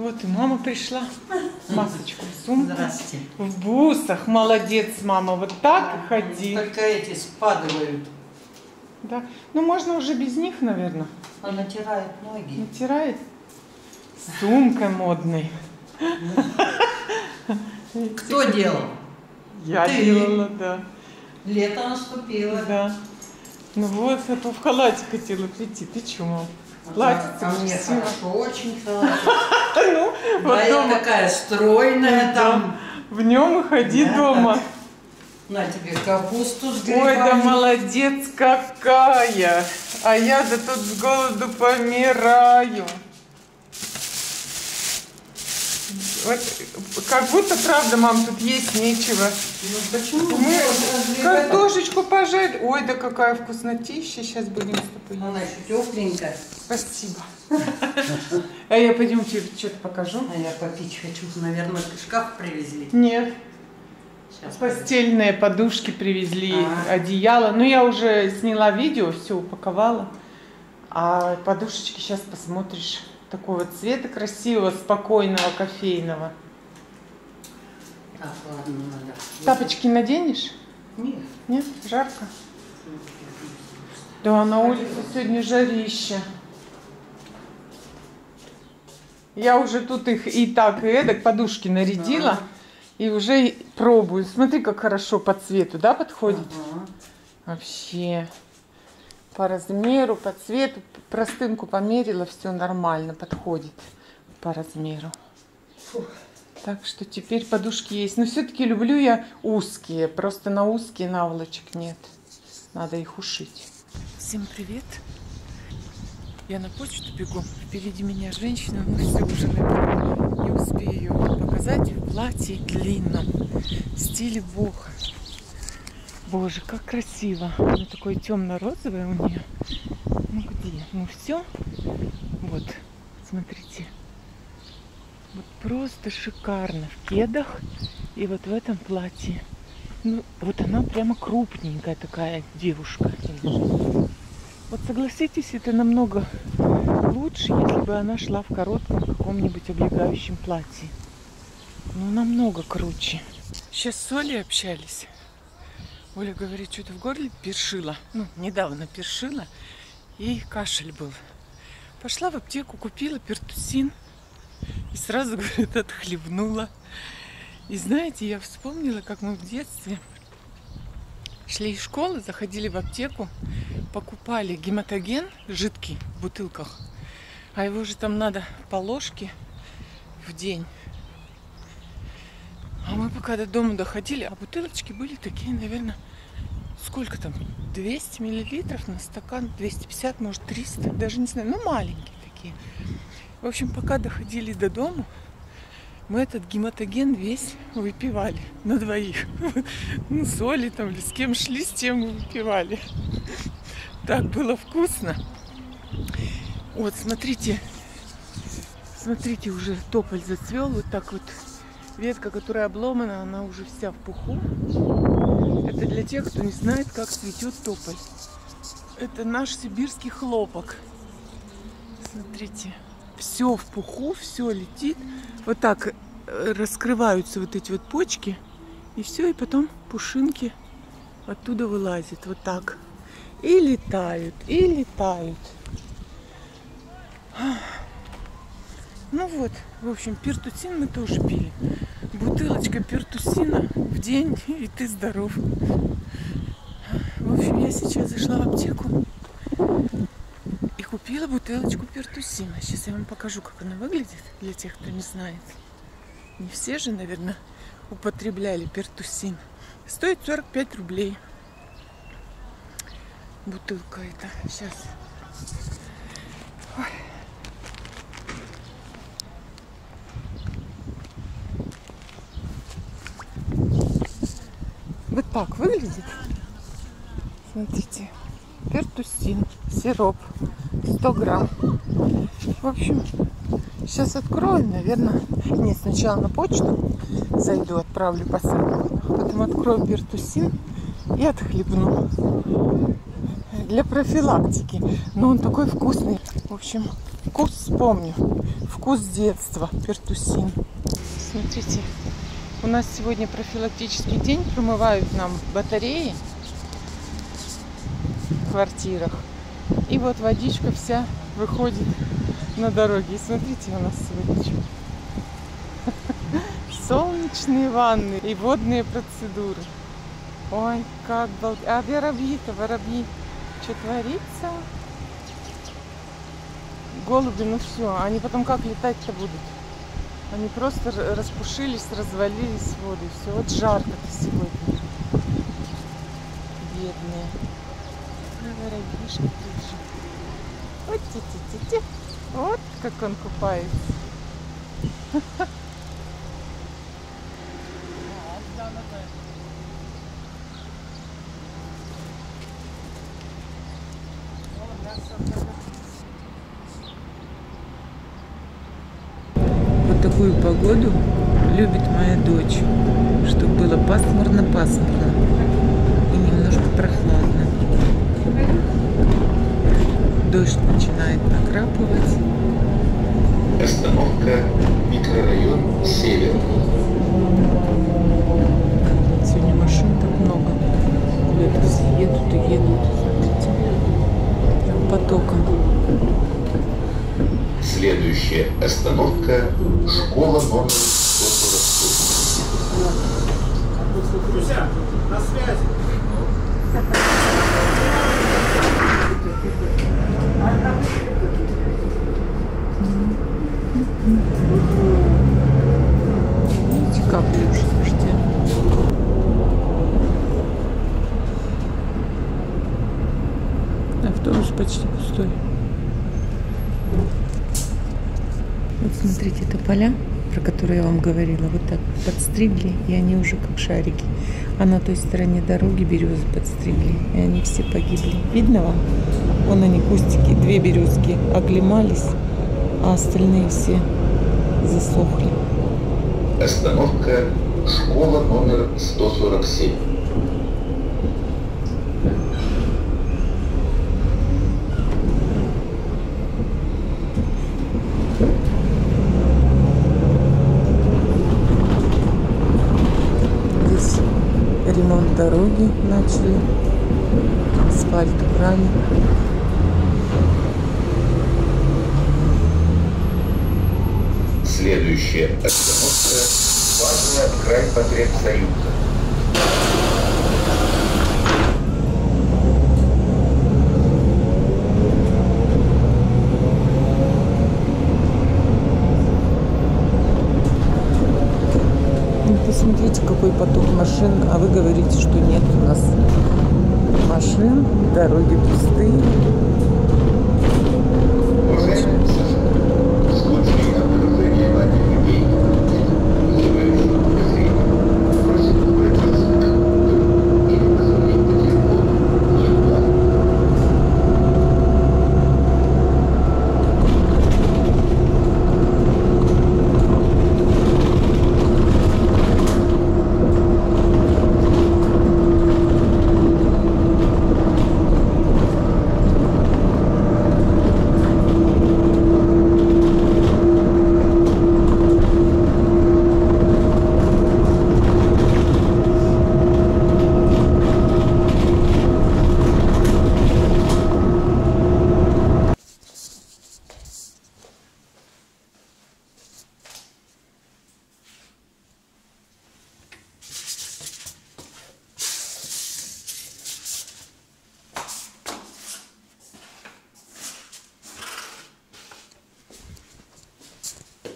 Вот и мама пришла. Масочку, сумку. Здрасте. В бусах. Молодец, мама. Вот так и ходи. Только эти спадывают. Да. Ну, можно уже без них, наверное. Он натирает ноги. Натирает. С сумкой модной. Кто делал? Я Ты. делала, да. Лето наступило. Да. Ну вот, а то в халате хотела прийти. Ты чё, мам? Платьице мне красиво. хорошо, очень хорошо. Ну, Да, вот я дома. такая стройная там. В нем и ходи Да, дома. На тебе капусту с Ой, да грибами. молодец какая! А я-то тут с голоду помираю. Вот, как будто, правда, мам, тут есть нечего. Ну почему? Мы Разве картошечку пожарили. Ой, да какая вкуснотища. Сейчас будем с тобой. Она еще тепленькая. Спасибо. А я пойдем тебе что-то покажу. А я попить хочу. Наверное, шкаф привезли. Нет. Сейчас. Постельные подушки привезли, А. одеяло. Ну, я уже сняла видео, все упаковала. А подушечки сейчас посмотришь. Такого цвета красивого, спокойного, кофейного. Так, ладно, надо. Тапочки наденешь? Нет. Нет? Жарко? Да, на улице сегодня жарище. Я уже тут их и так, и эдак подушки нарядила. И уже пробую. Смотри, как хорошо по цвету, да, подходит? Ага. Вообще. По размеру, по цвету. Простынку померила, все нормально подходит по размеру. Фух. Так что теперь подушки есть. Но все-таки люблю я узкие. Просто на узкие наволочек нет. Надо их ушить. Всем привет. Я на почту бегу. Впереди меня женщина. Ну все уже, наверное, не успею ее показать. В платье длинном. В стиле бога. Боже, как красиво. Оно такое темно-розовое у нее. Ну где? Ну все. Вот, смотрите. Вот просто шикарно. В кедах и вот в этом платье. Ну, вот она прямо крупненькая такая девушка. Вот согласитесь, это намного лучше, если бы она шла в коротком каком-нибудь облегающем платье. Ну, намного круче. Сейчас с Олей общались. Оля говорит, что-то в горле першила. Ну, недавно першила. И кашель был. Пошла в аптеку, купила пертусин. И сразу, говорит, отхлебнула. И знаете, я вспомнила, как мы в детстве шли из школы, заходили в аптеку, покупали гематоген жидкий в бутылках. А его же там надо по ложке в день. А мы пока до дома доходили, а бутылочки были такие, наверное, сколько там, 200 миллилитров на стакан, 250, может 300, даже не знаю, ну маленькие такие. В общем, пока доходили до дома, мы этот гематоген весь выпивали на двоих. Ну, с Олей там или с кем шли, с тем мы выпивали. Так было вкусно. Вот, смотрите, смотрите, уже тополь зацвел, вот так вот. Ветка, которая обломана, она уже вся в пуху. Это для тех, кто не знает, как цветет тополь. Это наш сибирский хлопок. Смотрите, все в пуху, все летит. Вот так раскрываются вот эти вот почки. И все, и потом пушинки оттуда вылазят. Вот так. И летают, и летают. Ну вот, в общем, пертусин мы тоже пили. Бутылочка пертусина в день, и ты здоров. В общем, я сейчас зашла в аптеку и купила бутылочку пертусина. Сейчас я вам покажу, как она выглядит, для тех, кто не знает. Не все же, наверное, употребляли пертусин. Стоит 45 рублей. Бутылка эта. Сейчас. Ой. Вот так выглядит. Смотрите. Пертусин. Сироп. 100 грамм. В общем, сейчас открою, наверное. Нет, сначала на почту зайду, отправлю посылку. Потом открою пертусин и отхлебну. Для профилактики. Но он такой вкусный. В общем, Вкус помню. Вкус детства. Пертусин. Смотрите, у нас сегодня профилактический день. Промывают нам батареи в квартирах. И вот водичка вся выходит на дороге. И смотрите, у нас сегодня что. Солнечные ванны и водные процедуры. Ой, как балдеть. А воробьи-то, воробьи. Что творится? Голуби, ну все. Они потом как летать-то будут? Они просто распушились, развалились в воду. Все, вот жарко-то сегодня. Бедные. Воробьишки тут же. Вот ти-ти-ти-ти. Вот как он купается. Вот такую погоду любит моя дочь, чтобы было пасмурно-пасмурно и немножко прохладно. Дождь начинает накрапывать. Остановка микрорайон Север. Сегодня машин так много. Куда-то все едут и едут. Смотрите. Прям потоком. Следующая остановка – школа номер 147. Друзья, на связи. Видите, как уже дождя. Автобус почти пустой. Вот смотрите, это поля, про которые я вам говорила, вот так подстригли, и они уже как шарики. А на той стороне дороги березы подстригли, и они все погибли. Видно вам? Вон они, кустики, две березки оклемались, а остальные все засохли. Остановка – школа номер 147. Здесь ремонт дороги начали, асфальт убрали. Следующая остановка – база Крайпотребсоюза. Ну, посмотрите, какой поток машин, а вы говорите, что нет у нас машин, дороги пустые. Уважаемые пассажиры, в случае обнаружения вами людей, вызывающих подозрения, просим обратиться к компьютеру или позвонить по телефону 02.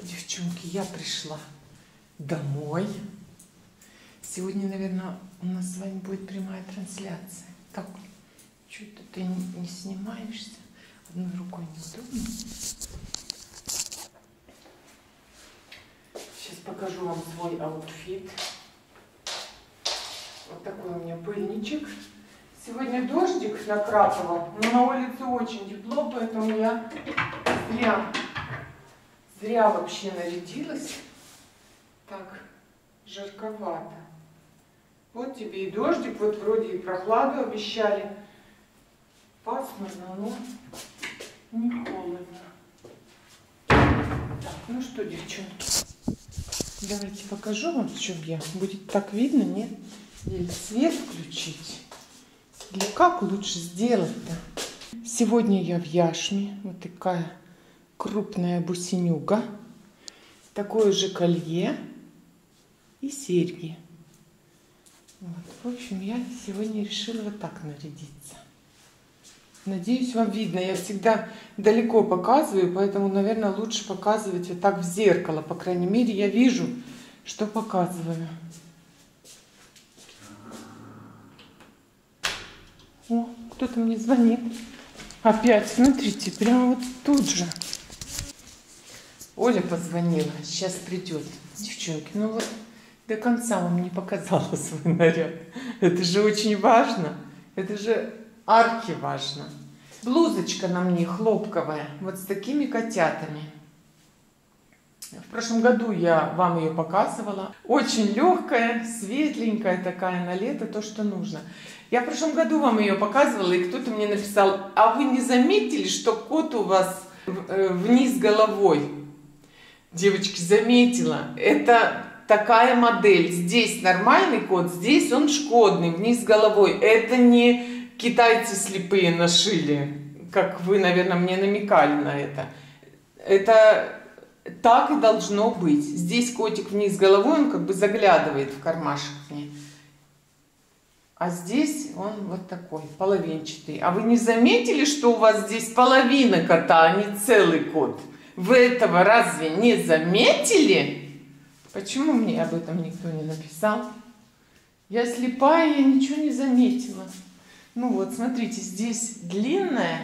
Девчонки, я пришла домой. Сегодня, наверное, у нас с вами будет прямая трансляция. Так, что-то ты не снимаешься. Одной рукой неудобно. Сейчас покажу вам свой аутфит. Вот такой у меня пыльничек. Сегодня дождик накрапывал, но на улице очень тепло, поэтому я зря вообще нарядилась. Так, жарковато. Вот тебе и дождик, вот вроде и прохладу обещали. Пасмурно, но не холодно. Так, ну что, девчонки, давайте покажу вам, в чем я. Будет так видно, нет? Или свет включить? Или как лучше сделать-то? Сегодня я в яшме. Вот такая крупная бусинюга. Такое же колье и серьги. Вот. В общем, я сегодня решила вот так нарядиться. Надеюсь, вам видно. Я всегда далеко показываю, поэтому, наверное, лучше показывать вот так в зеркало. По крайней мере, я вижу, что показываю. О, кто-то мне звонит. Опять, смотрите, прямо вот тут же. Оля позвонила, сейчас придет. Девчонки, ну вот до конца вам не показала свой наряд. Это же очень важно. Это же архиважно. Блузочка на мне хлопковая, вот с такими котятами. В прошлом году я вам ее показывала. Очень легкая, светленькая такая, на лето, то, что нужно. Я в прошлом году вам ее показывала, и кто-то мне написал: а вы не заметили, что кот у вас вниз головой? Девочки, заметила. Это такая модель. Здесь нормальный кот, здесь он шкодный, вниз головой. Это не китайцы слепые нашили, как вы, наверное, мне намекали на это. Это так и должно быть. Здесь котик вниз головой, он как бы заглядывает в кармашек мне. А здесь он вот такой, половинчатый. А вы не заметили, что у вас здесь половина кота, а не целый кот? Вы этого разве не заметили? Почему мне об этом никто не написал? Я слепая, я ничего не заметила. Ну вот, смотрите, здесь длинная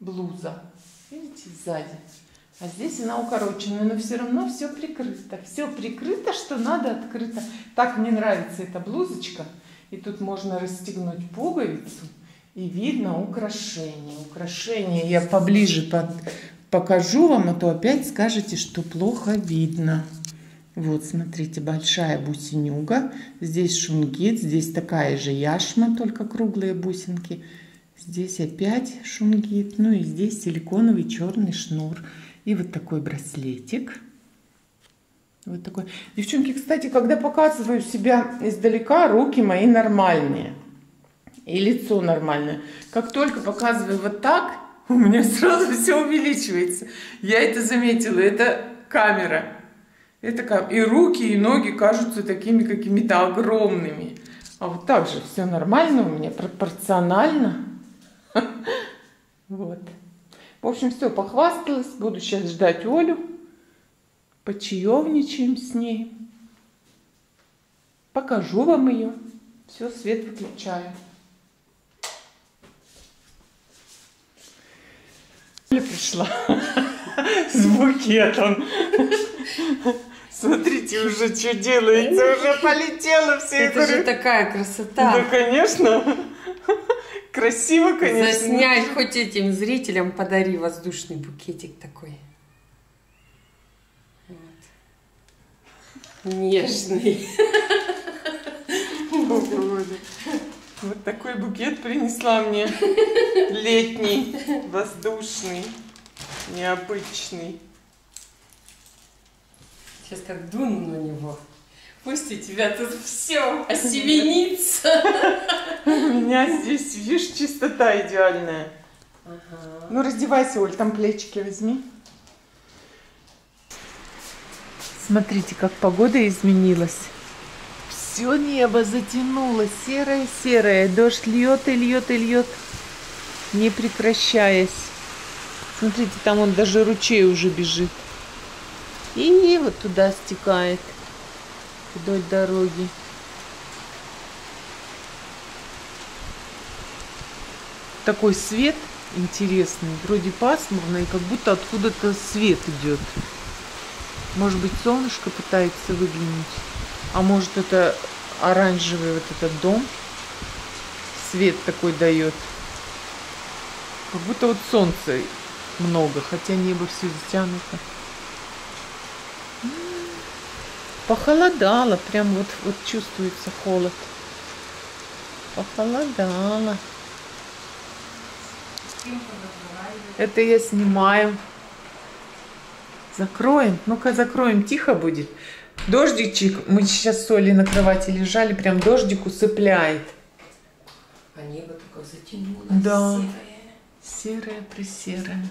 блуза, видите, сзади. А здесь она укороченная, но все равно все прикрыто. Все прикрыто, что надо, открыто. Так мне нравится эта блузочка. И тут можно расстегнуть пуговицу, и видно украшение. Украшение я поближе покажу вам, а то опять скажете, что плохо видно. Вот, смотрите, большая бусинюга. Здесь шунгит, здесь такая же яшма, только круглые бусинки. Здесь опять шунгит, ну и здесь силиконовый черный шнур. И вот такой браслетик. Вот такой. Девчонки, кстати, когда показываю себя издалека, руки мои нормальные. И лицо нормальное. Как только показываю вот так, у меня сразу все увеличивается. Я это заметила. Это камера. И руки, и ноги кажутся такими какими-то огромными. А вот так же все нормально у меня, пропорционально. Вот. В общем, все, похвасталась. Буду сейчас ждать Олю. Почаевничаем с ней. Покажу вам ее. Все, свет выключаю. Оля пришла с букетом. Смотрите, уже что делается. Уже полетело все. Это же такая красота. Да, конечно. Красиво, конечно. Заснять хоть этим зрителям, подари воздушный букетик такой. Вот. Нежный. Вот такой букет принесла мне. Летний, воздушный, необычный. Сейчас как дуну на него. Пусть у тебя тут все осеменится. У меня здесь, видишь, чистота идеальная. Ага. Ну, раздевайся, Оль, там плечики возьми. Смотрите, как погода изменилась. Все небо затянуло, серое-серое. Дождь льет и льет и льет, не прекращаясь. Смотрите, там он даже ручей уже бежит. И вот туда стекает вдоль дороги. Такой свет интересный, вроде пасмурно, и как будто откуда-то свет идет. Может быть, солнышко пытается выглянуть, а может, это оранжевый вот этот дом свет такой дает. Как будто вот солнца много, хотя небо все затянуто. Похолодало, прям вот чувствуется холод. Похолодало. Это я снимаю. Закроем. Ну-ка, закроем. Тихо будет. Дождичек. Мы сейчас с Олей на кровати лежали. Прям дождик усыпляет. А небо такое затянуло. Да. Серое. Серое-пресерое.